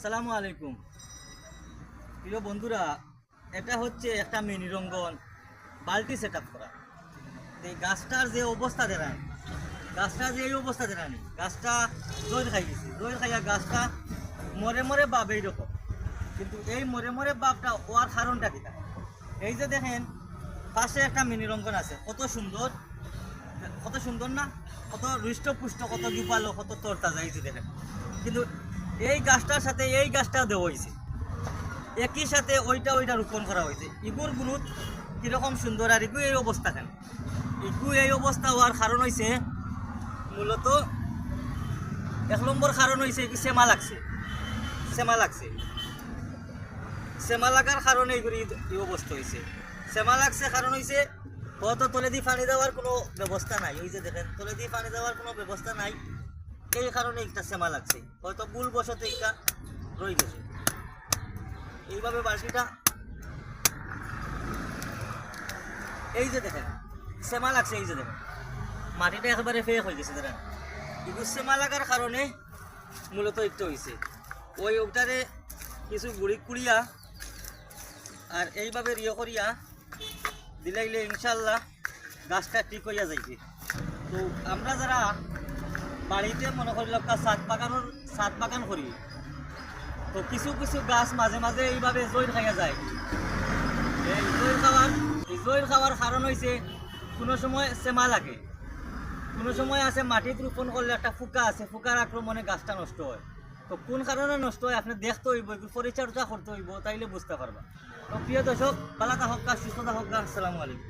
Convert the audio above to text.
আসসালামু আলাইকুম প্রিয় বন্ধুরা, এটা হচ্ছে একটা মিনি রঙ্গন বালতি সেট আপ করা। এই গাছটার যে অবস্থা দেখায়, গাছটা দই খাই গেছে, দই খাইয়া গাছটা মরে মরে বাপ এইরকম। কিন্তু এই মরে মরে বাপটা ওয়ার কারণটা কি? এই যে দেখেন পাশে একটা মিনি রঙ্গন আছে, কত সুন্দর না, কত হৃষ্টপুষ্ট, কত জুপালো, কত তরতাজা। এই যে দেখেন, কিন্তু এই গাছটার সাথে এই গাছটাও দেওয়া হয়েছে, একই সাথে ওইটা রোপণ করা হয়েছে। ইগুর গ্রুথ কীরকম সুন্দর, আর ইগু এই অবস্থা কেন? ইগু এই অবস্থা হওয়ার কারণ হয়েছে মূলত 1 নম্বর কারণ হয়েছে কি সেমা লাগছে। সেমা লাগার কারণে এইগুলি এই অবস্থা হয়েছে। সেমা লাগছে কারণ হয়েছে হয়তো তলে দিয়ে পানি দেওয়ার কোনো ব্যবস্থা নাই। এই যে দেখেন, তলে দিয়ে পানি দেওয়ার কোনো ব্যবস্থা নাই, এই কারণে একটা সেমা লাগছে। হয়তো ভুল বশত এটা রয়ে গেছে। এইভাবে বালতিটা এই যে দেখেন সেমা লাগছে, এই যে দেখেন মাটিটা একেবারে ফেক হয়ে গেছে। দেখেন এগুলো সেমা লাগার কারণে মূলত একটু হয়েছে। ওটারে কিছু গুড়ি কুড়িয়া আর এইভাবে রিয় করিয়া দিলাইলে ইনশাল্লাহ গাছটা ঠিক হইয়া যাইবে। তো আমরা যারা বাড়িতে মনে করি ছাদ বাগান করি, তো কিছু কিছু গাছ মাঝে মাঝে এইভাবে জৈর খাইয়া যায়। এই জৈর খাওয়ার কারণ হয়েছে কোনো সময় সেমা লাগে, কোনো সময় আছে মাটিতে রোপণ করলে একটা ফুকা আছে, ফুকার আক্রমণে গাছটা নষ্ট হয়। তো কোন কারণে নষ্ট হয় আপনি দেখতে হইব, পরিচর্যা করতে হইব, তাইলে বুঝতে পারবা। তো প্রিয় দর্শক, ভালো থাকুক, সুস্থ থাকুক। আসসালামু আলাইকুম।